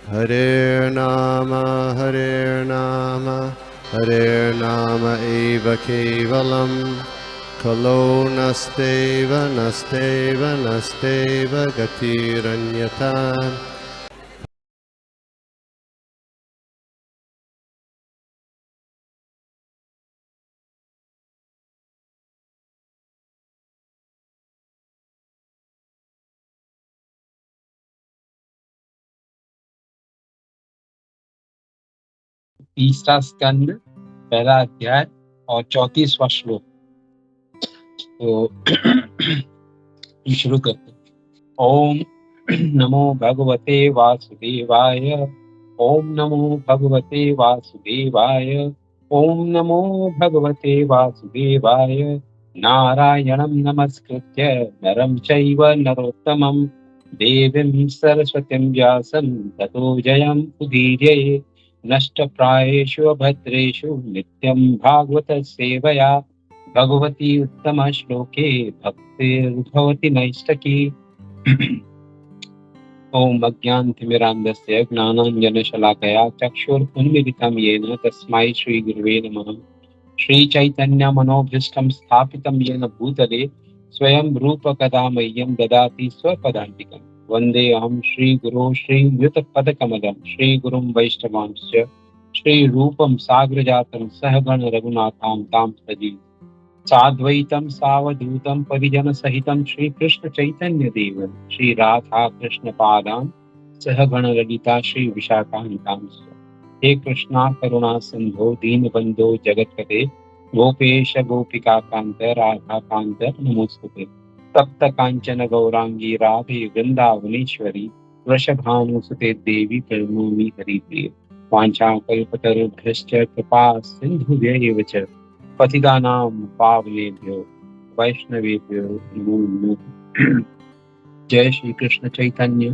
Hare Nama, Hare Nama eva kevalam, Kalo nasteva, nasteva, nasteva gatiranyata. तीसरा स्कंद, पहला अध्याय और 34वां श्लोक। तो शुरू करते हैं। ओम नमो भगवते वासुदेवाय। ओम नमो भगवते वासुदेवाय। ओम नमो भगवते वासुदेवाय। नारायणं नमस्कृत्य नरं चैव नरोत्तमं देवीं सरस्वतीं व्यासं ततो जयं उदीरये। नष्टप्रायेषु भद्रेषु नित्यं भागवत सेवया भगवती उत्तम श्लोके भक्तिर्भवति नैष्टकी। ओम अज्ञानतिमिरान्धस्य ज्ञानाञ्जनशलाकया चक्षुरुन्मीलितं येन तस्मै श्रीगुरुवे नमः। श्रीचैतन्यमनोभीष्टं स्थापितं येन भूतले स्वयं रूपकदा मह्यं ददाति स्वपदान्तिकं। वन्देऽहं श्रीगुरो श्रीयुतपदकमलं श्रीगुरुं वैष्णवांश्च श्रीरूपं साग्रजातं सहगण रघुनाथां तां सजीव साद्वैतं सावधूतं परिजनसहितं श्रीकृष्ण चैतन्यदेवं श्री राधा कृष्ण पादान् सहगण ललिता श्री विशाखान्वितांश्च। हे कृष्णा करुणा सिंधो दीनबंधो जगत्पते गोपेश गोपिका कांत राधा कांत नमोस्तुते। तप्त कांचन गौरांगी राधे वृंदावनेश्वरी वृषभानुसुते देवी प्रणमामि हरिप्रिये। वाञ्छाकल्पतरुभ्यश्च कृपा सिन्धुभ्यैव च पतितानां पावनेभ्यो वैष्णवेभ्यो नमो नमः। जय श्री कृष्ण चैतन्य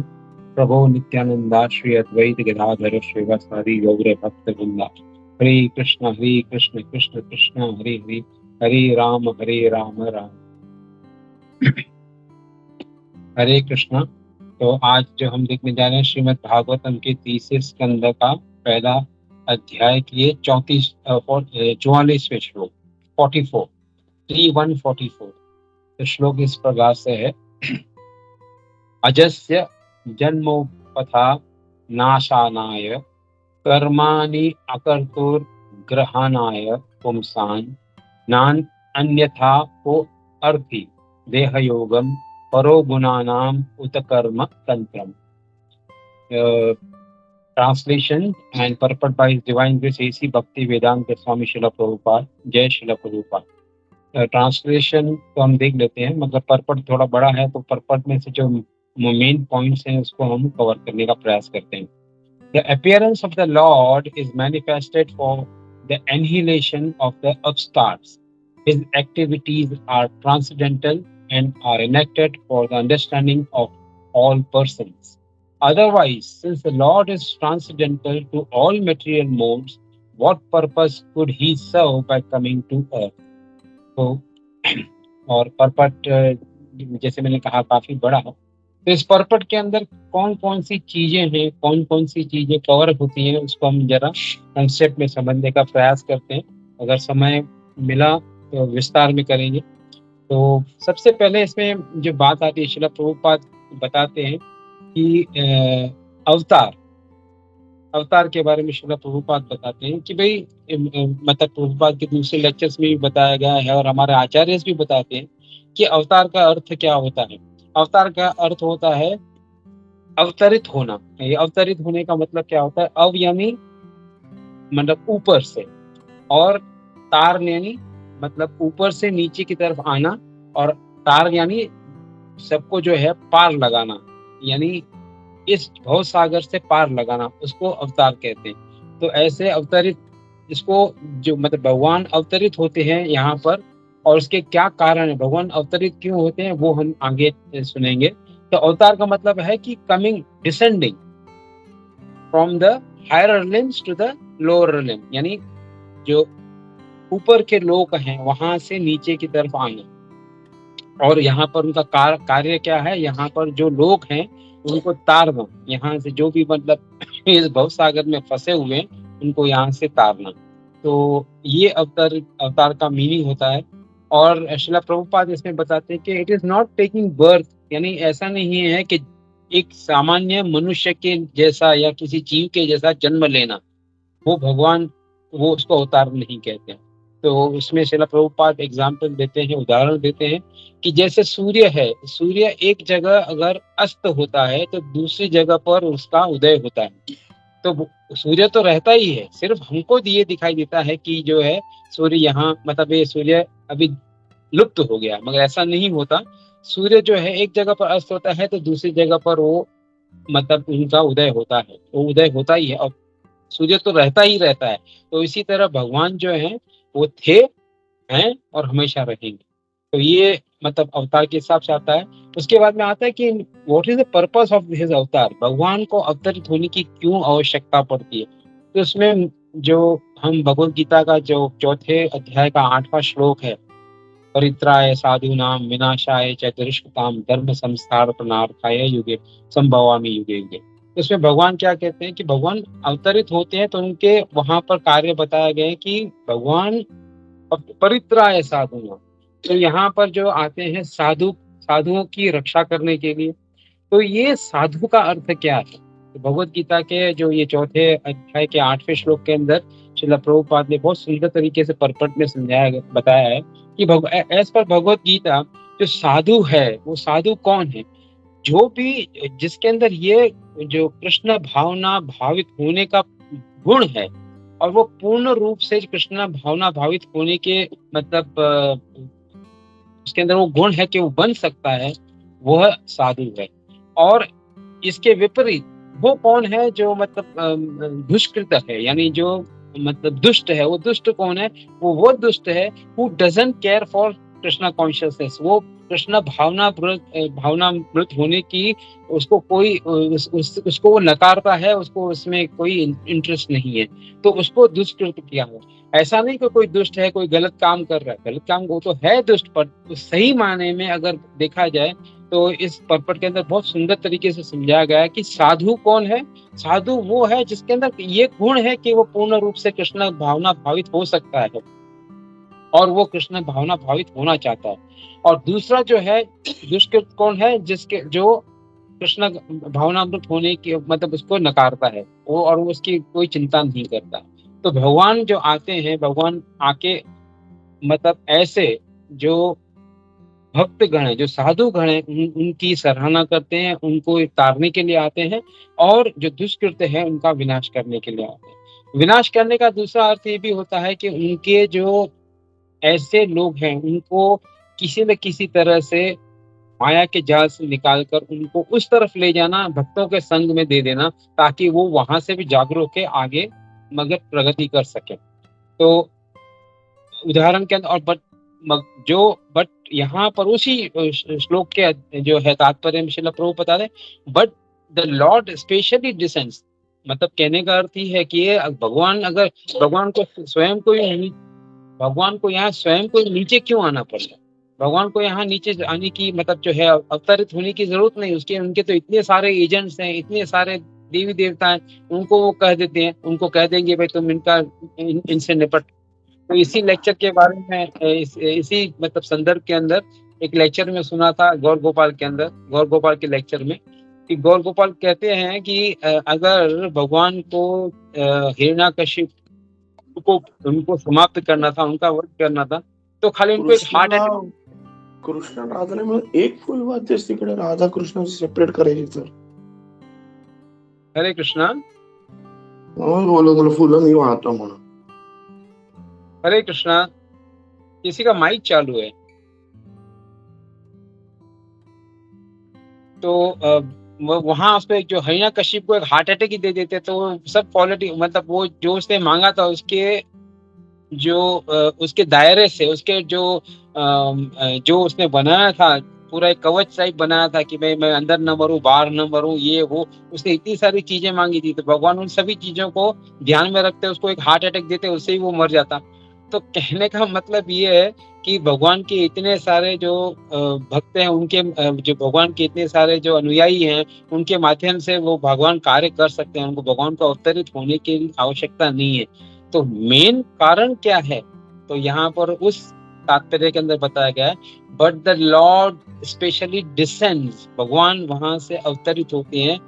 प्रभु नित्यानंदा श्री अद्वैत गदाधर श्रीवासादि गौर भक्त वृंदा। हरे कृष्ण कृष्ण कृष्ण हरे हरे, हरे राम राम हरे कृष्ण। तो आज जो हम देखने जा रहे हैं श्रीमद् भागवतम के तीसरे स्कंद का पहला अध्याय की 44वें श्लोक 44 3144। तो श्लोक इस प्रकार से है। अजस्य जन्मोपथा नाशानाय कर्माणि अकर्तुर्ग्रहणाय पुंसान् नान अन्यथा को अर्थी देहयोगम परो गुणानाम उत कर्म तंत्रम। Translation and purport by His Divine Grace A.C. Bhakti Vedanta Swami Srila Prabhupada। जय श्रीला प्रभुपाद। ट्रांसलेशन तो हम देख लेते हैं, मगर पर्पट थोड़ा बड़ा है तो पर्पट में से जो मेन पॉइंट्स हैं उसको हम कवर करने का प्रयास करते हैं। The appearance of the Lord is manifested for the annihilation of the upstarts. His activities are transcendental and are enacted for the understanding of all persons. Otherwise, since the Lord is transcendental to all material modes, what purpose could he serve by coming to earth? तो और पर्पट जैसे मैंने कहा काफी बड़ा है, तो इस पर्पट के अंदर कौन कौन सी चीजें हैं, कौन कौन सी चीजें कवर होती हैं, उसको हम जरा कंसेप्ट में समझने का प्रयास करते हैं। अगर समय मिला तो विस्तार में करेंगे। तो सबसे पहले इसमें जो बात आती है, श्रील प्रभुपाद बताते हैं कि अवतार के बारे में श्रील प्रभुपाद बताते हैं कि भाई मतलब प्रभुपाद के दूसरे लेक्चर्स में भी बताया गया है और हमारे आचार्य भी बताते हैं कि अवतार का अर्थ क्या होता है। अवतार का अर्थ होता है अवतरित होना। ये अवतरित होने का मतलब क्या होता है? अव यानी मतलब ऊपर से, और तार यानी मतलब ऊपर से नीचे की तरफ आना, और तार यानी सबको जो है पार लगाना, यानी इस भव सागर से पार लगाना, उसको अवतार कहते हैं। तो ऐसे अवतरित, इसको जो मतलब भगवान अवतरित होते हैं यहाँ पर, और उसके क्या कारण है, भगवान अवतरित क्यों होते हैं, वो हम आगे सुनेंगे। तो अवतार का मतलब है कि coming, descending from the higher realms to the lower realm, यानी जो ऊपर के लोक हैं वहां से नीचे की तरफ आना। और यहाँ पर उनका कार्य क्या है? यहाँ पर जो लोग हैं उनको तारना, यहाँ से जो भी मतलब इस भव सागर में फंसे हुए हैं, उनको यहाँ से तारना। तो ये अवतार का मीनिंग होता है। और श्रील प्रभुपाद इसमें बताते हैं कि it is not taking birth, यानी ऐसा नहीं है कि एक सामान्य मनुष्य के जैसा या किसी जीव के जैसा जन्म लेना, वो भगवान, वो उसको अवतार नहीं कहते हैं। तो उसमें श्रील प्रभुपाद एग्जाम्पल देते हैं, उदाहरण देते हैं कि जैसे सूर्य है, सूर्य एक जगह अगर अस्त होता है तो दूसरी जगह पर उसका उदय होता है। तो सूर्य तो रहता ही है, सिर्फ हमको ये दिखाई देता है कि जो है सूर्य यहाँ, मतलब ये सूर्य अभी लुप्त हो गया, मगर ऐसा नहीं होता। सूर्य जो है एक जगह पर अस्त होता है तो दूसरी जगह पर वो मतलब उनका उदय होता है, वो उदय होता ही है, और सूर्य तो रहता ही रहता है। तो इसी तरह भगवान जो है वो थे, हैं और हमेशा रहेंगे। तो ये मतलब अवतार के हिसाब से आता है। उसके बाद में आता है कि what is the purpose of his अवतार, भगवान को अवतरित होने की क्यों आवश्यकता पड़ती है। तो उसमें जो हम भगवत गीता का जो चौथे अध्याय का 8वां श्लोक है, परित्राय साधूनाम विनाशाय च दुष्कृताम धर्म संस्थापनार्थाय युगे संभवामि युगे युगे। इसमें भगवान क्या कहते हैं कि भगवान अवतरित होते हैं तो उनके वहां पर कार्य बताए गए कि भगवान परित्राय साधूनाम, तो यहाँ पर जो आते हैं साधुओं की रक्षा करने के लिए। तो ये साधु का अर्थ क्या है, तो भगवत गीता के जो ये चौथे अध्याय के 8वें श्लोक के अंदर श्रील प्रभुपाद ने बहुत सुंदर तरीके से परपट में समझाया बताया है कि एज पर भगवत गीता जो साधु है वो साधु कौन है, जो भी जिसके अंदर ये जो कृष्ण भावना भावित होने का गुण है, और वो पूर्ण रूप से कृष्ण भावना भावित होने के मतलब उसके अंदर वो गुण है कि वो बन सकता है, वह साधु है। और इसके विपरीत वो कौन है जो मतलब दुष्कृत है, यानी जो मतलब दुष्ट है, वो दुष्ट कौन है, वो दुष्ट है who doesn't care for Krishna consciousness, वो कृष्ण भावनामृत होने की उसको कोई उसको वो नकारता है, उसको उसमें कोई इंटरेस्ट नहीं है, तो उसको दुष्कृत किया है। ऐसा नहीं कि कोई दुष्ट है, कोई गलत काम कर रहा है, गलत काम वो तो है दुष्ट, पर तो सही मायने में अगर देखा जाए तो इस परपट के अंदर बहुत सुंदर तरीके से समझाया गया है कि साधु कौन है। साधु वो है जिसके अंदर ये गुण है कि वो पूर्ण रूप से कृष्ण भावना भावित हो सकता है और वो कृष्ण भावना भावित होना चाहता है। और दूसरा जो है दुष्कृत कौन है, जिसके जो कृष्ण भावनामृत होने की मतलब उसको नकारता है वो, और वो उसकी कोई चिंता नहीं करता। तो भगवान जो आते हैं, भगवान आके मतलब ऐसे जो भक्त गण है, जो साधु गण है, उनकी सराहना करते हैं, उनको तारने के लिए आते हैं, और जो दुष्कृत्य है उनका विनाश करने के लिए आते हैं। विनाश करने का दूसरा अर्थ ये भी होता है कि उनके जो ऐसे लोग हैं उनको किसी न किसी तरह से माया के जाल से निकाल कर उनको उस तरफ ले जाना, भक्तों के संग में दे देना, ताकि वो वहां से भी जागरूक के आगे मगर प्रगति कर सके। तो उदाहरण के अंदर और बट यहाँ पर उसी श्लोक के जो है तात्पर्य में श्रील प्रभु बता रहे, but the Lord specially descends, मतलब कहने का अर्थ ही है कि ये भगवान अगर भगवान को यहाँ स्वयं को नीचे क्यों आना पड़ता, भगवान को यहाँ नीचे आने की मतलब जो है अवतरित होने की जरूरत नहीं, उसके उनके तो इतने सारे एजेंट्स हैं, इतने सारे देवी देवता हैं, उनको वो कह देते हैं, उनको कह देंगे भाई तुम इनसे निपट। तो इसी लेक्चर के बारे में इसी मतलब संदर्भ के अंदर एक लेक्चर में सुना था गौर गोपाल के अंदर, गौर गोपाल के लेक्चर में, कि गौर गोपाल कहते हैं कि अगर भगवान को हिरण्यकशिप को उनको समाप्त करना था, उनका वध करना था, तो खाली उनको एक हार्ट अटैक। कृष्ण राधाने म्हणून एक फुल वाद्यच तिकडे राधा कृष्णाची सेपरेट करायची तर हरे कृष्णा बोलो फुलं मी वाहतो म्हणून। हरे कृष्णा, किसी का माइक चालू है तो वहां उस पे जो हिरण्यकशिप को एक हार्ट अटैक ही दे देते, तो सब क्वालिटी मतलब वो जो उसने मांगा था उसके जो उसके दायरे से, उसके जो उसने बनाया था, पूरा एक कवच टाइप बनाया था कि भाई मैं अंदर न मरूं, बाहर न मरूं, ये वो, उसने इतनी सारी चीजें मांगी थी, तो भगवान उन सभी चीजों को ध्यान में रखते उसको एक हार्ट अटैक देते, उससे ही वो मर जाता। तो कहने का मतलब ये है कि भगवान के इतने सारे जो भक्त हैं, उनके जो भगवान के इतने सारे जो अनुयायी हैं, उनके माध्यम से वो भगवान कार्य कर सकते हैं, उनको भगवान का अवतरित होने की आवश्यकता नहीं है। तो मेन कारण क्या है? तो यहाँ पर उस तात्पर्य के अंदर बताया गया है, but the Lord specially descends, भगवान वहां से अवतरित होते हैं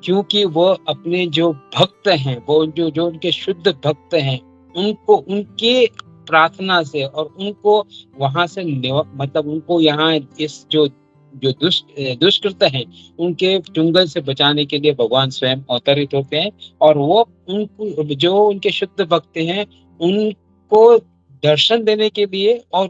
क्योंकि वो अपने जो भक्त हैं, वो जो उनके शुद्ध भक्त हैं, उनको उनके प्रार्थना से और उनको वहां से मतलब उनको यहाँ इस जो जो दुष्कृत हैं, उनके चुंगल से बचाने के लिए भगवान स्वयं अवतरित होते हैं। और वो उनको जो उनके शुद्ध भक्त हैं, उनको दर्शन देने के लिए और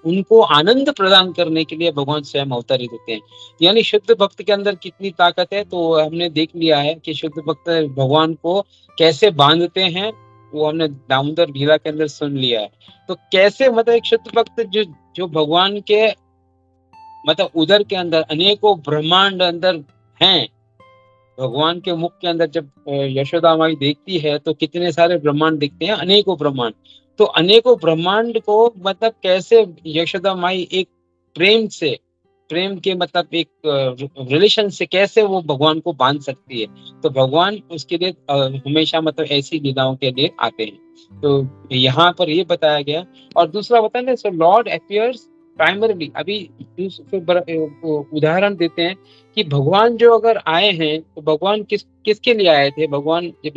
उनको आनंद प्रदान करने के लिए भगवान स्वयं अवतरित होते हैं। यानी शुद्ध भक्त के अंदर कितनी ताकत है, तो हमने देख लिया है कि शुद्ध भक्त भगवान को कैसे बांधते हैं, वो हमने दामोदर लीला के अंदर सुन लिया है। तो कैसे मतलब एक शुद्ध भक्त जो भगवान के मतलब उदर के अंदर अनेकों ब्रह्मांड अंदर हैं, भगवान के मुख के अंदर जब यशोदा माई देखती है तो कितने सारे ब्रह्मांड दिखते हैं, अनेकों ब्रह्मांड। तो अनेकों ब्रह्मांड को मतलब कैसे यशोदा माई एक प्रेम के मतलब एक रिलेशन से कैसे वो भगवान को बांध सकती है। तो भगवान उसके लिए हमेशा मतलब ऐसी लीलाओं के लिए आते हैं। तो यहाँ पर ये बताया गया। और दूसरा बताया ना, सो लॉर्ड अपीयर्स प्राइमरीली। अभी उदाहरण देते हैं कि भगवान जो अगर आए हैं तो भगवान किसके लिए आए थे? भगवान जब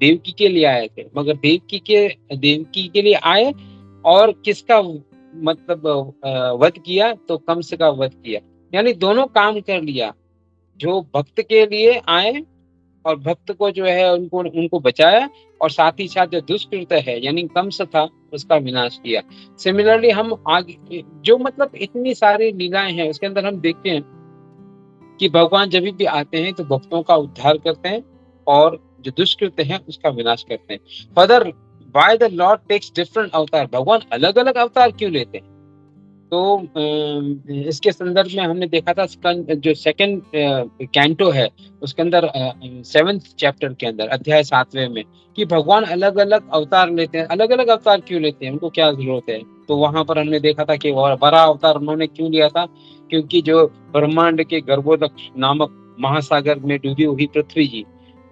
देवकी के लिए आए थे, मगर देवकी के लिए आए और किसका मतलब वध किया? तो कंस का वध किया। यानी दोनों काम कर लिया, जो भक्त के लिए आए और भक्त को जो है उनको बचाया, और साथ ही साथ जो दुष्कृत है यानी कंस था उसका विनाश किया। सिमिलरली हम आगे जो मतलब इतनी सारी लीलाएं हैं उसके अंदर हम देखते हैं कि भगवान जब भी आते हैं तो भक्तों का उद्धार करते हैं और जो दुष्कृत हैं उसका विनाश करते हैं। Further why the lord takes different avatar, भगवान अलग अलग अवतार क्यों लेते हैं? तो इसके संदर्भ में हमने देखा था जो सेकंड कैंटो है उसके अंदर 7th चैप्टर के अंदर अध्याय 7वें में, कि भगवान अलग अलग अवतार लेते हैं। अलग अलग अवतार क्यों लेते हैं, उनको क्या जरूरत है? तो वहां पर हमने देखा था कि बड़ा अवतार उन्होंने क्यों लिया था, क्योंकि जो ब्रह्मांड के गर्भोदक नामक महासागर में डूबी हुई पृथ्वी जी,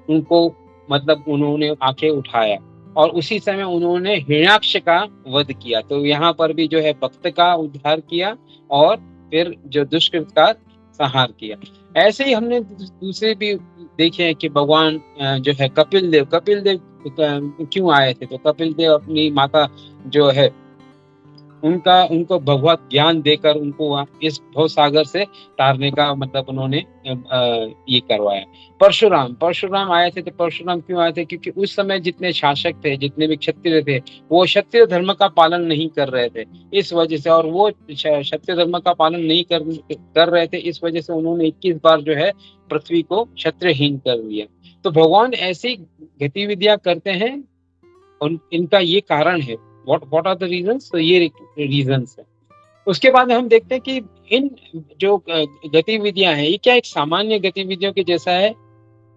उनको मतलब उन्होंने आके उठाया और उसी समय उन्होंने हिरण्याक्ष का वध किया। तो यहाँ पर भी जो है भक्त का उद्धार किया और फिर जो दुष्कृत का संहार किया। ऐसे ही हमने दूसरे भी देखे हैं कि भगवान जो है कपिल देव क्यों आए थे? तो कपिल देव अपनी माता जो है उनको भगवत ज्ञान देकर उनको इस भव सागर से तारने का मतलब उन्होंने ये करवाया। परशुराम आए थे। तो परशुराम क्यों आए थे? क्योंकि उस समय जितने शासक थे, जितने भी क्षत्रिय थे, वो क्षत्रिय धर्म का पालन नहीं कर रहे थे, इस वजह से। और वो क्षत्रिय धर्म का पालन नहीं कर रहे थे, इस वजह से उन्होंने 21 बार जो है पृथ्वी को क्षत्रियहीन कर दिया। तो भगवान ऐसी गतिविधियां करते हैं और इनका ये कारण है। What are the reasons? तो ये रीजंस है। उसके बाद हम देखते हैं कि इन जो गतिविधियां हैं ये क्या एक सामान्य गतिविधियों के जैसा है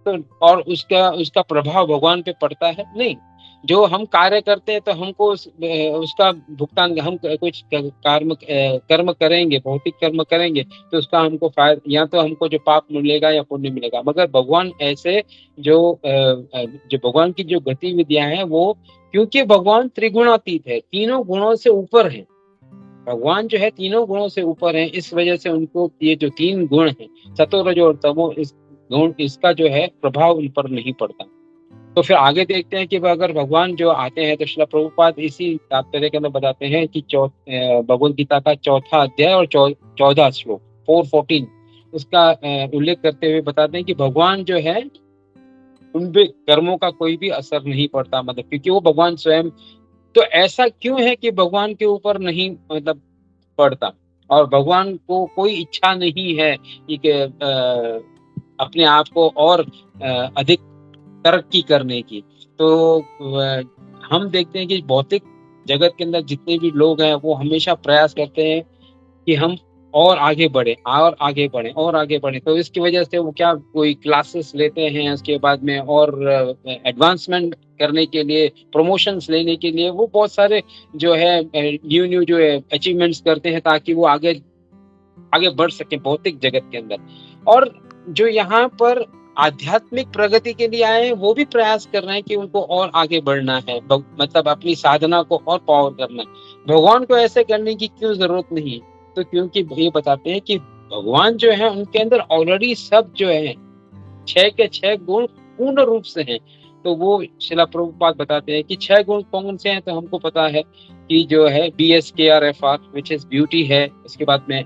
तो और उसका प्रभाव भगवान पे पड़ता है? नहीं। जो हम कार्य करते हैं तो हमको उसका भुगतान, हम कुछ कर्म करेंगे, भौतिक कर्म करेंगे तो उसका हमको फायदा, या तो हमको जो पाप मिलेगा या पुण्य मिलेगा। मगर भगवान ऐसे जो भगवान की जो गतिविधियां हैं वो, क्योंकि भगवान त्रिगुणातीत है, तीनों गुणों से ऊपर है। भगवान जो है तीनों गुणों से ऊपर है, इस वजह से उनको ये जो 3 गुण हैं, सतो रजो और तमो, इस गुण इसका जो है प्रभाव उन पर नहीं पड़ता। तो फिर आगे देखते हैं कि अगर भगवान जो आते हैं तो श्रील प्रभुपाद इसी तात्पर्य के अंदर बताते हैं कि भगवद गीता का 4था अध्याय और 14 श्लोक 4:14 उसका उल्लेख करते हुए बताते हैं कि भगवान जो है उन पे कर्मों का कोई भी असर नहीं पड़ता, मतलब क्योंकि वो भगवान स्वयं। तो ऐसा क्यों है कि भगवान के ऊपर नहीं मतलब पड़ता, और भगवान को कोई इच्छा नहीं है कि अपने आप को और अधिक तरक्की करने की। तो हम देखते हैं कि भौतिक जगत के अंदर जितने भी लोग हैं वो हमेशा प्रयास करते हैं कि हम और आगे बढ़े और आगे बढ़े और आगे बढ़े। तो इसकी वजह से वो क्या कोई क्लासेस लेते हैं, उसके बाद में और एडवांसमेंट करने के लिए, प्रमोशंस लेने के लिए वो बहुत सारे जो है न्यू जो है अचीवमेंट्स करते हैं ताकि वो आगे आगे बढ़ सके भौतिक जगत के अंदर। और जो यहाँ पर आध्यात्मिक प्रगति के लिए आए हैं वो भी प्रयास कर रहे हैं कि उनको और आगे बढ़ना है, मतलब अपनी साधना को और पावर करना है। भगवान को ऐसे करने की क्यों जरूरत नहीं? तो क्योंकि ये बताते हैं कि भगवान जो है उनके अंदर ऑलरेडी सब जो है 6 के 6 गुण पूर्ण रूप से हैं। तो वो शिला प्रभुपाद बताते हैं कि 6 गुण कौन से हैं, तो हमको पता है कि जो है BSKRFR विच इज ब्यूटी है। उसके बाद में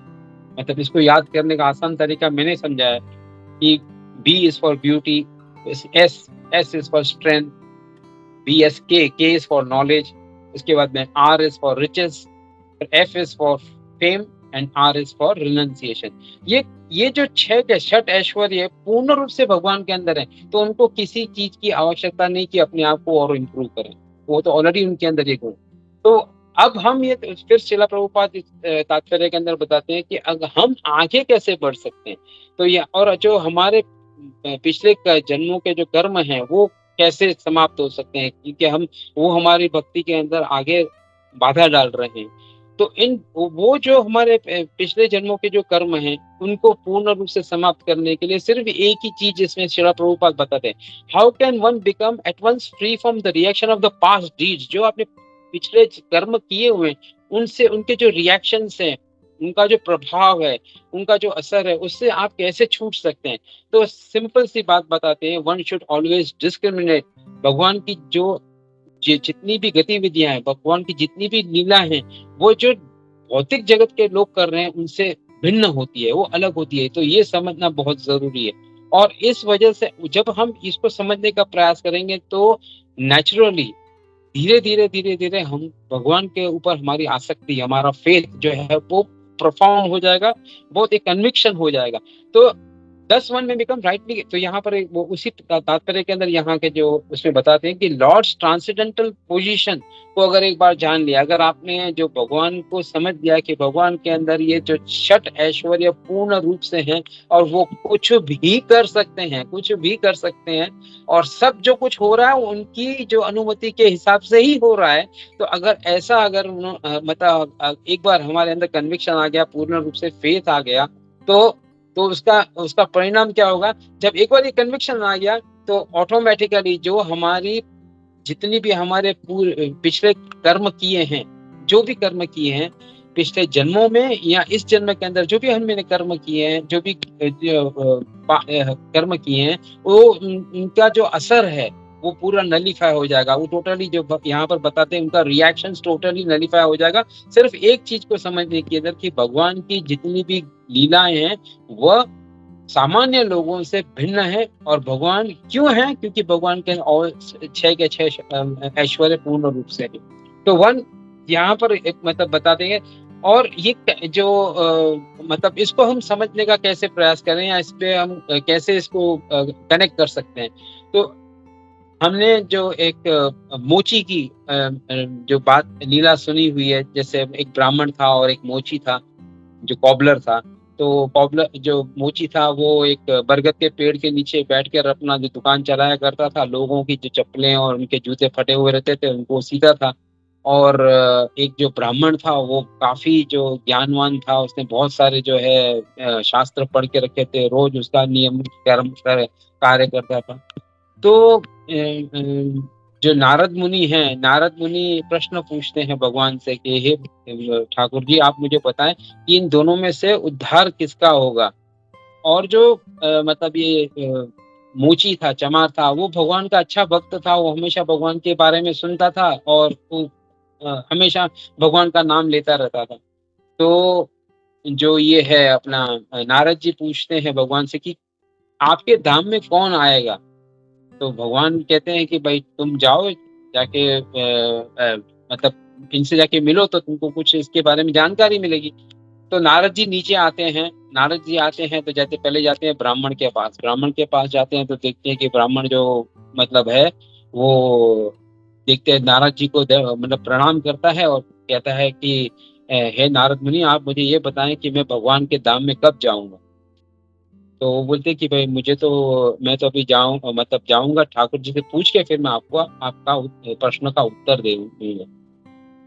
मतलब इसको याद करने का आसान तरीका मैंने समझाया कि B is for beauty, S is for strength, K is for knowledge, उसके बाद में R is for riches, F is for fame and R is for renunciation। ये जो 6 के 6 ऐश्वर्य पूर्ण रूप से भगवान के अंदर है, तो उनको किसी चीज की आवश्यकता नहीं कि अपने आप को और इम्प्रूव करें, वो तो ऑलरेडी उनके अंदर ये गुण। तो अब हम ये फिर शिला प्रभुपाद इस तात्पर्य के अंदर बताते हैं कि अगर हम आगे कैसे बढ़ सकते हैं, तो ये और जो हमारे पिछले जन्मों के जो कर्म हैं वो कैसे समाप्त हो सकते हैं, क्योंकि हम वो हमारी भक्ति के अंदर आगे बाधा डाल रहे हैं। तो वो जो हमारे पिछले जन्मों के जो कर्म हैं उनको पूर्ण रूप से समाप्त करने के लिए सिर्फ एक ही चीज इसमें शिला प्रभुपाद बताते हैं, how can one become at once free from the reaction of the past deeds. जो आपने पिछले कर्म किए हुए उनसे उनके जो रिएक्शंस हैं, उनका जो प्रभाव है, उनका जो असर है, उससे आप कैसे छूट सकते हैं। तो सिंपल सी बात बताते हैं, वन शुड ऑलवेज डिस्क्रिमिनेट। भगवान की जो जितनी भी गतिविधियां हैं, भगवान की जितनी भी लीला है, वो जो भौतिक जगत के लोग कर रहे हैं उनसे भिन्न होती है, वो अलग होती है। तो ये समझना बहुत जरूरी है। और इस वजह से जब हम इसको समझने का प्रयास करेंगे तो नेचुरली धीरे धीरे हम भगवान के ऊपर हमारी आसक्ति, हमारा फेथ जो है वो प्रोफाउंड हो जाएगा, बहुत एक कन्विक्शन हो जाएगा। तो 10 में बिकम राइटली। तो यहाँ पर वो उसी तात्पर्य के अंदर यहाँ के जो उसमें बताते हैं कि लॉर्ड्स ट्रांसेंडेंटल पोजीशन को अगर एक बार जान लिया, अगर आपने जो भगवान को समझ लिया कि भगवान के अंदर ये जो 6 ऐश्वर्य पूर्ण रूप से हैं और वो कुछ भी कर सकते हैं, कुछ भी कर सकते हैं, और सब जो कुछ हो रहा है उनकी जो अनुमति के हिसाब से ही हो रहा है। तो अगर ऐसा मतलब एक बार हमारे अंदर कन्विक्शन आ गया, पूर्ण रूप से फेथ आ गया, तो उसका परिणाम क्या होगा? जब एक बार ये कन्विक्शन आ गया तो ऑटोमेटिकली जो हमारी जितनी भी हमारे पिछले कर्म किए हैं, जो भी कर्म किए हैं पिछले जन्मों में या इस जन्म के अंदर, जो भी हमने कर्म किए हैं, जो भी कर्म किए हैं, वो उनका जो असर है वो पूरा नलीफाई हो जाएगा। वो टोटली जो यहाँ पर बताते हैं उनका रिएक्शन टोटली नलीफाई हो जाएगा। सिर्फ एक चीज को समझने के अंदर कि भगवान की जितनी भी लीलाएं हैं वह सामान्य लोगों से भिन्न है। और भगवान क्यों है? क्योंकि भगवान के और 6 के 6 ऐश्वर्य पूर्ण रूप से है। तो वन यहाँ पर एक मतलब बताते हैं। और ये जो मतलब इसको हम समझने का कैसे प्रयास करें या इस पे हम कैसे इसको कनेक्ट कर सकते हैं। तो हमने जो एक मोची की जो बात लीला सुनी हुई है, जैसे एक ब्राह्मण था और एक मोची था जो कॉबलर था। तो कॉबलर जो मोची था वो एक बरगद के पेड़ के नीचे बैठकर अपना जो दुकान चलाया करता था, लोगों की जो चप्पलें और उनके जूते फटे हुए रहते थे उनको सीता था। और एक जो ब्राह्मण था वो काफी जो ज्ञानवान था, उसने बहुत सारे जो है शास्त्र पढ़ के रखे थे, रोज उसका नियमित कर्म कार्य करता था। तो जो नारद मुनि हैं, नारद मुनि प्रश्न पूछते हैं भगवान से कि हे ठाकुर जी, आप मुझे बताएं कि इन दोनों में से उद्धार किसका होगा। और जो मतलब ये मोची था, चमार था, वो भगवान का अच्छा भक्त था। वो हमेशा भगवान के बारे में सुनता था और वो हमेशा भगवान का नाम लेता रहता था। तो जो ये है अपना नारद जी पूछते हैं भगवान से कि आपके धाम में कौन आएगा। तो भगवान कहते हैं कि भाई तुम जाओ, जाके मतलब इनसे जाके मिलो तो तुमको कुछ इसके बारे में जानकारी मिलेगी। तो नारद जी नीचे आते हैं। नारद जी आते हैं तो जाते पहले जाते हैं ब्राह्मण के पास। ब्राह्मण के पास जाते हैं तो देखते हैं कि ब्राह्मण जो मतलब है वो देखते हैं नारद जी को मतलब प्रणाम करता है और कहता है कि हे नारद मुनि, आप मुझे ये बताएं कि मैं भगवान के धाम में कब जाऊंगा। तो वो बोलते कि भाई मुझे तो, मैं तो अभी मतलब जाऊंगा ठाकुर जी से पूछ के, फिर मैं आपको आपका प्रश्न का उत्तर दे दूंगा।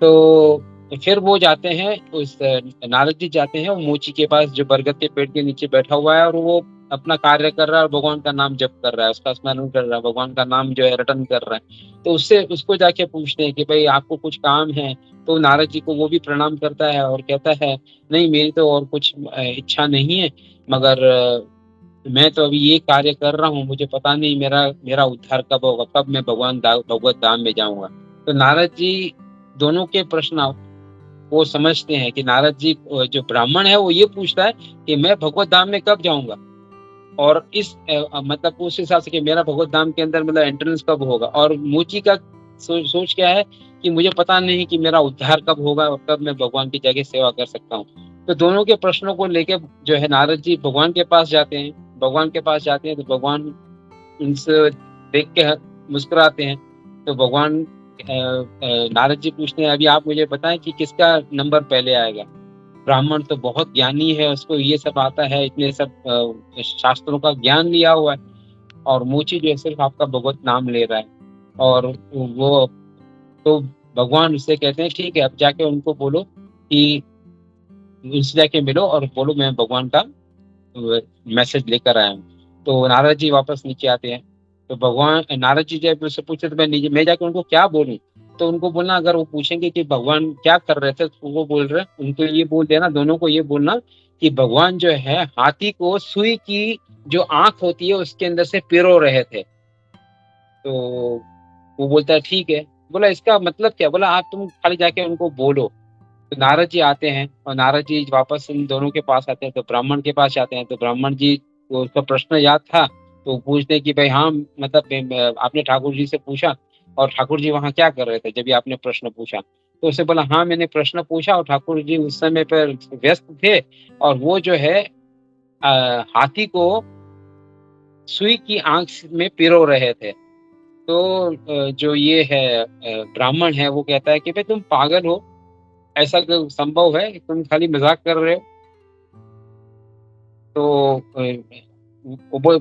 तो फिर वो जाते हैं, उस नारद जी जाते हैं वो मोची के पास, जो बरगद के पेड़ के नीचे बैठा हुआ है, और वो अपना कार्य कर रहा है और भगवान का नाम जप कर रहा है, उसका स्मरण कर रहा है, भगवान का नाम जो है रटन कर रहा है। तो उससे उसको जाके पूछते हैं कि भाई आपको कुछ काम है। तो नारद जी को वो भी प्रणाम करता है और कहता है नहीं, मेरी तो और कुछ इच्छा नहीं है, मगर मैं तो अभी ये कार्य कर रहा हूँ, मुझे पता नहीं मेरा मेरा उद्धार कब होगा, कब मैं भगवत धाम में जाऊंगा। तो नारद जी दोनों के प्रश्न वो समझते हैं कि नारद जी, जो ब्राह्मण है वो ये पूछता है कि मैं भगवत धाम में कब जाऊंगा, और इस मतलब उस हिसाब से कि मेरा भगवत धाम के अंदर मतलब एंट्रेंस कब होगा। और मुची का सोच क्या है कि मुझे पता नहीं कि मेरा उद्धार कब होगा और कब मैं भगवान की जगह सेवा कर सकता हूँ। तो दोनों के प्रश्नों को लेके जो है नारद जी भगवान के पास जाते हैं। भगवान के पास जाते हैं तो भगवान उनसे देख के मुस्कुराते हैं। तो भगवान नारद जी पूछते हैं अभी आप मुझे बताएं कि किसका नंबर पहले आएगा। ब्राह्मण तो बहुत ज्ञानी है, उसको ये सब आता है, इतने सब शास्त्रों का ज्ञान लिया हुआ है, और मोची जो है सिर्फ आपका भगवत नाम ले रहा है। और वो तो भगवान उससे कहते हैं ठीक है, अब जाके उनको बोलो कि उनसे जाके मिलो और बोलो मैं भगवान का मैसेज लेकर आया हूँ। तो नारद जी वापस नीचे आते हैं। तो भगवान नारद जी जब मुझसे पूछते तो मैं जाके उनको क्या बोलूं। तो उनको बोलना, अगर वो पूछेंगे कि भगवान क्या कर रहे थे, तो वो बोल रहे, उनको ये बोल देना, दोनों को ये बोलना कि भगवान जो है हाथी को सुई की जो आंख होती है उसके अंदर से पिरो रहे थे। तो वो बोलता है ठीक है। बोला इसका मतलब क्या? बोला आप तुम खाली जाके उनको बोलो। तो नारद जी आते हैं और नारद जी वापस इन दोनों के पास आते हैं, तो ब्राह्मण के पास जाते हैं। तो ब्राह्मण जी को उसका प्रश्न याद था, तो पूछते हैं कि भाई हाँ, मतलब आपने ठाकुर जी से पूछा, और ठाकुर जी वहाँ क्या कर रहे थे जब ये आपने प्रश्न पूछा। तो उसे बोला हाँ, मैंने प्रश्न पूछा और ठाकुर जी उस समय पर व्यस्त थे, और वो जो है हाथी को सुई की आंख में पिरो रहे थे। तो जो ये है ब्राह्मण है, वो कहता है कि भाई तुम पागल हो, ऐसा संभव है? तुम खाली मजाक कर रहे हो। तो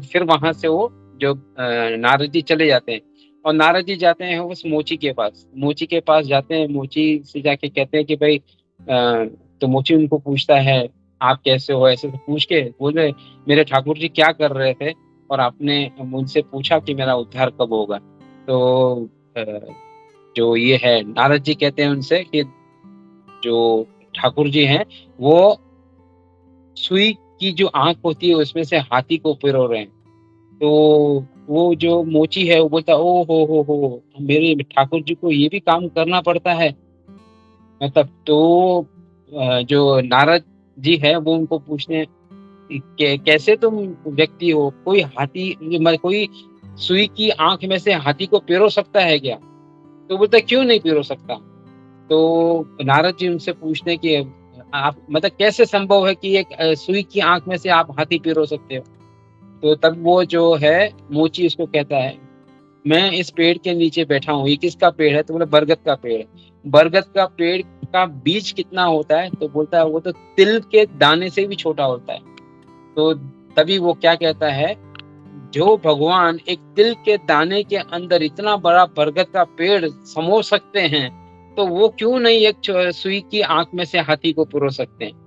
फिर वहां से वो जो नारद जी चले जाते हैं, और नारद जी जाते हैं उस मोची के पास। मोची के पास जाते हैं, मोची से जाके कहते हैं कि भाई तो मोची उनको पूछता है आप कैसे हो, ऐसे तो पूछ के बोले मेरे ठाकुर जी क्या कर रहे थे, और आपने मुझसे पूछा कि मेरा उद्धार कब होगा। तो जो ये है नारद जी कहते हैं उनसे कि जो ठाकुर जी हैं वो सुई की जो आंख होती है उसमें से हाथी को पिरो रहे हैं। तो वो जो मोची है वो बोलता ओ हो, मेरे ठाकुर जी को ये भी काम करना पड़ता है। मतलब तो जो नारद जी है वो उनको पूछते हैं कि कैसे तुम व्यक्ति हो, कोई कोई सुई की आंख में से हाथी को पिरो सकता है क्या? तो बोलता क्यों नहीं पिरो सकता। तो नारद जी उनसे पूछते हैं कि आप मतलब कैसे संभव है कि एक सुई की आंख में से आप हाथी पिरो सकते हो। तो तब वो जो है मोची उसको कहता है मैं इस पेड़ के नीचे बैठा हूँ। ये किसका पेड़ है? तो बोला बरगद का पेड़ है। बरगद का पेड़ का बीज कितना होता है? तो बोलता है वो तो तिल के दाने से भी छोटा होता है। तो तभी वो क्या कहता है, जो भगवान एक तिल के दाने के अंदर इतना बड़ा बरगद का पेड़ समो सकते हैं, तो वो क्यों नहीं एक सुई की आंख में से हाथी को पिरो सकते हैं।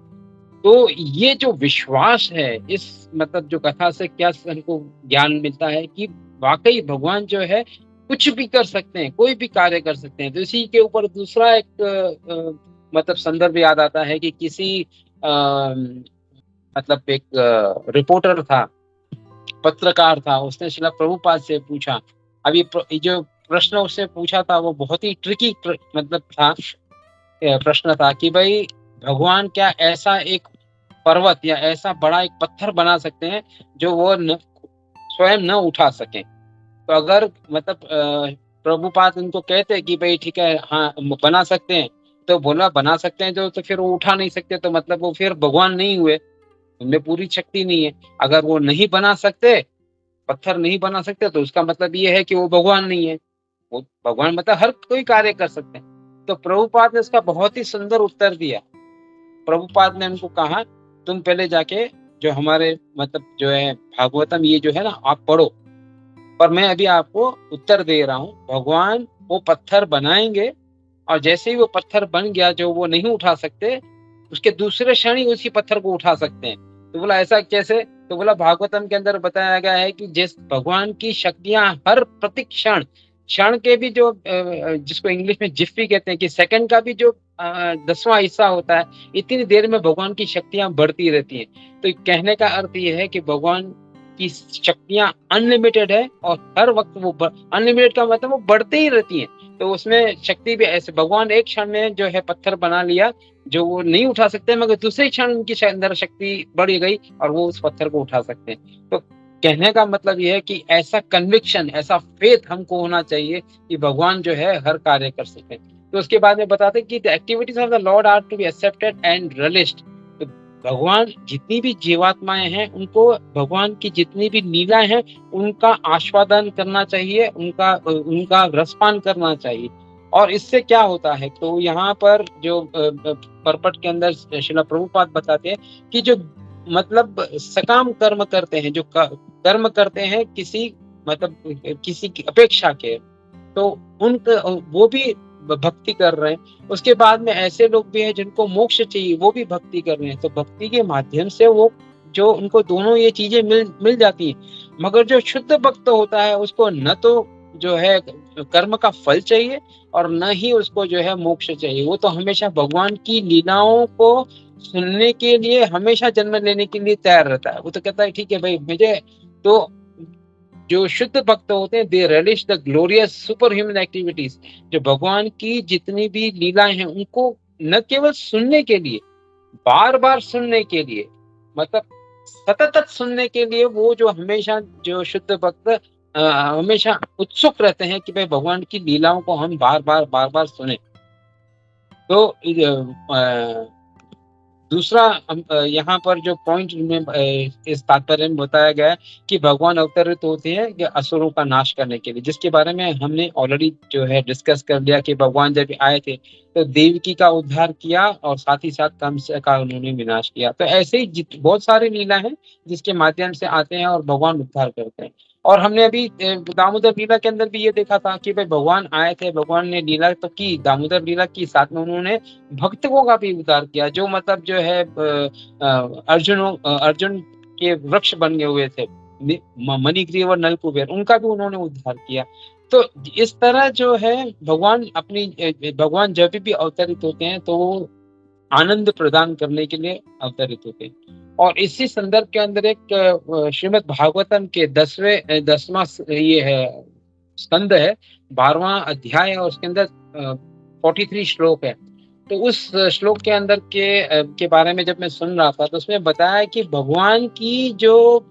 तो ये जो विश्वास है, इस मतलब जो कथा से क्या हमको ज्ञान मिलता है कि वाकई भगवान जो है कुछ भी कर सकते हैं, कोई भी कार्य कर सकते हैं। तो इसी के ऊपर दूसरा एक मतलब संदर्भ याद आता है कि किसी मतलब एक रिपोर्टर था, पत्रकार था, उसने श्रील प्रभुपाद से पूछा। अभी ये जो प्रश्न उसने पूछा था वो बहुत ही ट्रिकी मतलब था, प्रश्न था कि भाई भगवान क्या ऐसा एक पर्वत या ऐसा बड़ा एक पत्थर बना सकते हैं जो वो स्वयं न उठा सके। तो अगर मतलब प्रभुपाद उनको कहते कि भाई ठीक है हाँ बना सकते हैं, तो बोला बना सकते हैं तो फिर वो उठा नहीं सकते, तो मतलब वो फिर भगवान नहीं हुए, उनमें पूरी शक्ति नहीं है। अगर वो नहीं बना सकते, पत्थर नहीं बना सकते, तो उसका मतलब ये है कि वो भगवान नहीं है। वो भगवान मतलब हर कोई कार्य कर सकते हैं। तो प्रभुपाद ने इसका बहुत ही सुंदर उत्तर दिया प्रभुपाद ने उनको कहा तुम पहले जाके जो हमारे मतलब जो है भागवतम ये जो है ना आप पढ़ो, पर मैं अभी आपको उत्तर दे रहा हूँ। भगवान वो पत्थर बनाएंगे और जैसे ही वो पत्थर बन गया जो वो नहीं उठा सकते, उसके दूसरे क्षण ही उसी पत्थर को उठा सकते हैं। तो बोला ऐसा कैसे? तो बोला भागवतम के अंदर बताया गया है कि जिस भगवान की शक्तियां हर प्रति क्षण क्षण के भी जो जिसको इंग्लिश में जिफ्फी कहते हैं कि सेकंड का भी जो 10वां हिस्सा होता है, इतनी देर में भगवान की शक्तियां बढ़ती रहती हैं। तो कहने का अर्थ ये है कि भगवान की शक्तियां अनलिमिटेड है और हर वक्त वो अनलिमिटेड का मतलब वो बढ़ती ही रहती हैं। तो उसमें शक्ति भी ऐसे भगवान एक क्षण में जो है पत्थर बना लिया जो वो नहीं उठा सकते, मगर दूसरे क्षण उनकी अंदर शक्ति बढ़ गई और वो उस पत्थर को उठा सकते हैं। तो कहने का मतलब ये है कि ऐसा कन्विक्शन, ऐसा फेथ हमको होना चाहिए कि भगवान जो है हर कार्य कर सके। तो उसके बाद में बताते कि the activities of the lord are to be accepted and relished. तो भगवान जितनी भी जीवात्माएं हैं उनको भगवान की जितनी भी लीलाएं हैं उनका आस्वादन करना चाहिए, उनका रसपान करना चाहिए। और इससे क्या होता है, तो यहाँ पर जो परपट के अंदर श्रील प्रभुपाद बताते हैं कि जो मतलब सकाम कर्म करते हैं, जो कर्म करते हैं किसी मतलब किसी की अपेक्षा के, तो उनका वो भी भक्ति कर रहे हैं। उसके बाद में ऐसे लोग भी हैं जिनको मोक्ष चाहिए, वो भी भक्ति कर रहे हैं। तो भक्ति के माध्यम से वो जो उनको दोनों ये चीजें मिल जाती हैं। मगर जो शुद्ध भक्त होता है उसको न तो जो है कर्म का फल चाहिए और न ही उसको जो है मोक्ष चाहिए। वो तो हमेशा भगवान की लीलाओं को सुनने के लिए हमेशा जन्म लेने के लिए तैयार रहता है। वो तो कहता है ठीक है भाई मुझे तो जो शुद्ध भक्त होते हैं they relish the glorious super human activities. जो भगवान की जितनी भी लीलाएं हैं उनको न केवल सुनने के लिए, बार बार सुनने के लिए, मतलब सतत सुनने के लिए, वो जो हमेशा जो शुद्ध भक्त हमेशा उत्सुक रहते हैं कि भाई भगवान की लीलाओं को हम बार बार सुने। तो दूसरा यहाँ पर जो पॉइंट में इस तात्पर्य में बताया गया है कि भगवान अवतरित होते हैं कि असुरों का नाश करने के लिए, जिसके बारे में हमने ऑलरेडी जो है डिस्कस कर लिया कि भगवान जब आए थे तो देवकी का उद्धार किया और साथ ही साथ कंस का उन्होंने विनाश किया। तो ऐसे ही बहुत सारी लीला हैं जिसके माध्यम से आते हैं और भगवान उद्धार करते हैं। और हमने अभी दामोदर लीला के अंदर भी ये देखा था कि भाई भगवान आए थे, भगवान ने लीला तो की, दामोदर लीला की, साथ में उन्होंने भक्तों का भी उद्धार किया। जो मतलब जो है अर्जुन के वृक्ष बन गए हुए थे, मणिग्रीव और नलकुबेर, उनका भी उन्होंने उद्धार किया। तो इस तरह जो है भगवान जब भी अवतरित होते हैं तो वो आनंद प्रदान करने के लिए अवतरित होते हैं। और इसी संदर्भ के अंदर एक श्रीमद् भागवतम के 10वां ये है स्कंद है, 12वां अध्याय है और उसके अंदर 43 श्लोक है। तो उस श्लोक के अंदर के बारे में जब मैं सुन रहा था तो उसमें बताया कि भगवान की जो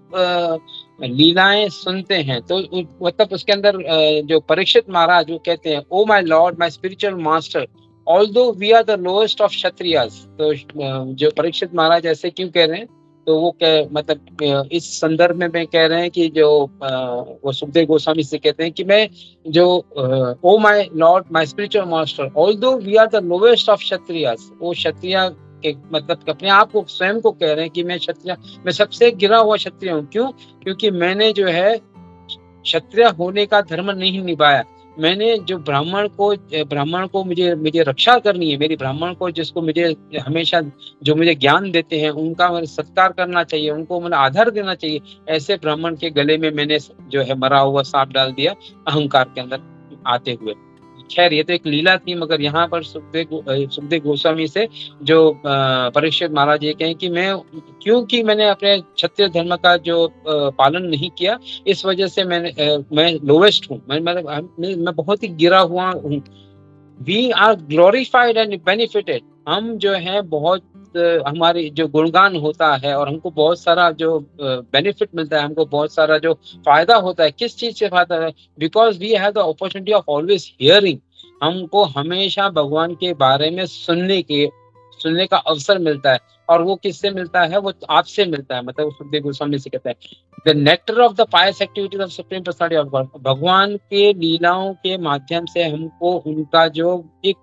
लीलाएं सुनते हैं तो मतलब उसके अंदर जो परीक्षित महाराज वो कहते हैं oh my lord my spiritual master although we are the lowest of Kshatriyas. तो जो परीक्षित महाराज ऐसे क्यों कह रहे हैं, तो वो मतलब इस संदर्भ में कह रहे हैं कि जो वो सुखदेव गोस्वामी से कहते हैं कि मैं जो oh my lord my spiritual master although we are the lowest of Kshatriyas, वो क्षत्रिय के मतलब अपने आप को स्वयं को कह रहे हैं कि मैं क्षत्रिय, मैं सबसे गिरा हुआ क्षत्रिय हूँ। क्यों? क्योंकि मैंने जो है क्षत्रिय होने का धर्म नहीं निभाया। मैंने जो ब्राह्मण को मुझे रक्षा करनी है, मेरी ब्राह्मण को जिसको मुझे हमेशा जो मुझे ज्ञान देते हैं उनका मुझे सत्कार करना चाहिए, उनको मुझे आदर देना चाहिए। ऐसे ब्राह्मण के गले में मैंने जो है मरा हुआ सांप डाल दिया अहंकार के अंदर आते हुए। खैर ये तो एक लीला थी, मगर यहाँ पर सुखदेव गोस्वामी से जो परीक्षित महाराज ये कहें कि क्योंकि मैंने अपने क्षत्रिय धर्म का जो पालन नहीं किया, इस वजह से मैं लोवेस्ट हूँ, मैं बहुत ही गिरा हुआ हूँ। We are glorified and benefited, हम जो है बहुत हमारी जो गुणगान होता है और हमको बहुत सारा जो बेनिफिट मिलता है, हमको बहुत सारा जो फायदा होता है। किस चीज से फायदा है? Because we have the opportunity of always hearing, हमको हमेशा भगवान के बारे में सुनने का अवसर मिलता है। और वो किससे मिलता है? वो आपसे मिलता है। मतलब सुखदेव गोस्वामी से कहते हैं the nectar of the pious activities of supreme personality of God, भगवान के लीलाओं के माध्यम से हमको उनका जो एक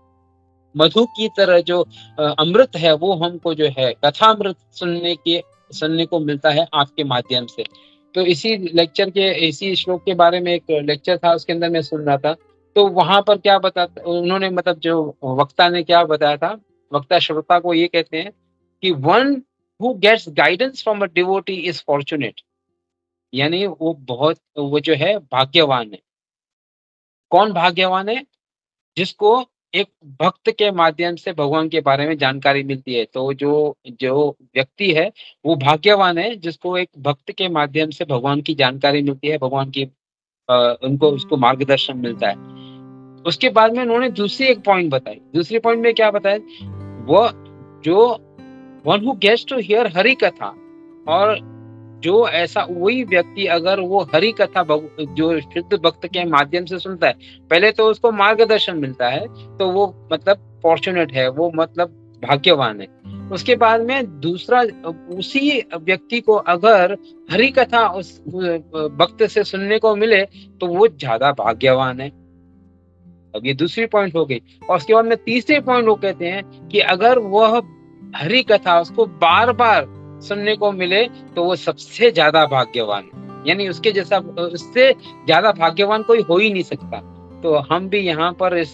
मधु की तरह जो अमृत है वो हमको जो है कथामृत सुनने को मिलता है आपके माध्यम से। तो इसी श्लोक के बारे में एक लेक्चर था, उसके अंदर मैं सुन रहा था। तो वहां पर क्या बताता उन्होंने, मतलब जो वक्ता ने क्या बताया था, वक्ता श्रोता को ये कहते हैं कि one who gets guidance from a devotee is fortunate, यानी वो जो है भाग्यवान है। कौन भाग्यवान है? जिसको एक भक्त के माध्यम से भगवान के बारे में जानकारी मिलती है। तो जो जो व्यक्ति है वो भाग्यवान है जिसको एक भक्त के माध्यम से भगवान की जानकारी मिलती है, भगवान की उनको उसको मार्गदर्शन मिलता है। उसके बाद में उन्होंने दूसरी एक पॉइंट बताई। दूसरी पॉइंट में क्या बताया? वो जो one who gets to hear Hari katha, और जो ऐसा वही व्यक्ति अगर वो हरि कथा जो शुद्ध भक्त के माध्यम से सुनता है, पहले तो उसको मार्गदर्शन मिलता है, तो वो मतलब फॉर्चुनेट है, वो मतलब भाग्यवान है। उसके बाद में दूसरा, उसी व्यक्ति को अगर हरि कथा उस भक्त से सुनने को मिले तो वो ज्यादा भाग्यवान है। अब ये दूसरी पॉइंट हो गई। और उसके बाद में तीसरे पॉइंट वो कहते हैं कि अगर वह हरि कथा उसको बार बार सुनने को मिले तो वो सबसे ज्यादा भाग्यवान है, यानी उससे ज्यादा भाग्यवान कोई हो ही नहीं सकता। तो हम भी यहाँ पर इस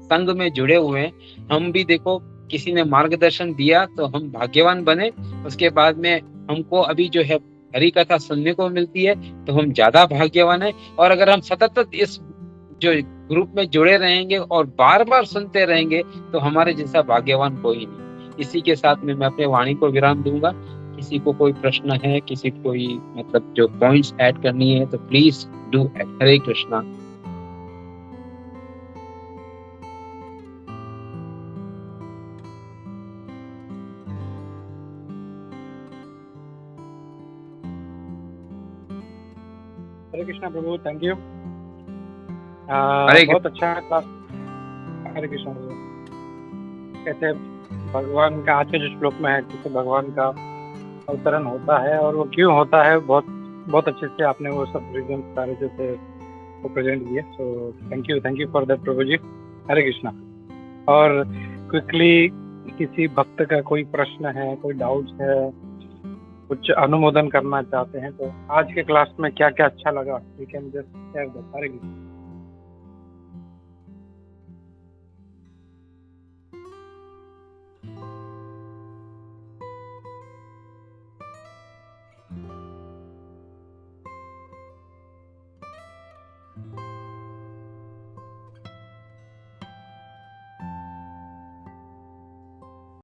संघ में जुड़े हुए हैं। हम भी देखो, किसी ने मार्गदर्शन दिया तो हम भाग्यवान बने। उसके बाद में हमको अभी जो है हरि कथा सुनने को मिलती है तो हम ज्यादा भाग्यवान है। और अगर हम सतत इस जो ग्रुप में जुड़े रहेंगे और बार बार सुनते रहेंगे तो हमारे जैसा भाग्यवान कोई नहीं। इसी के साथ में मैं अपने वाणी को विराम दूंगा। किसी को कोई प्रश्न है, किसी को कोई मतलब जो पॉइंट्स ऐड करनी है तो please do add. Hare Krishna. Hare Krishna प्रभु, थैंक यू। हरे बहुत अच्छा क्लास। हरे कृष्णा प्रभु। कैसे भगवान का आज के जो श्लोक में है, कैसे भगवान का अवतरण होता है और वो क्यों होता है, बहुत बहुत अच्छे से आपने वो सब रीजन सारे जो थे वो प्रेजेंट किए। So thank you for that प्रभु जी। हरे कृष्णा। और क्विकली किसी भक्त का कोई प्रश्न है, कोई डाउट्स है, कुछ अनुमोदन करना चाहते हैं तो आज के क्लास में क्या क्या अच्छा लगा, we can just share that. Hare Krishna.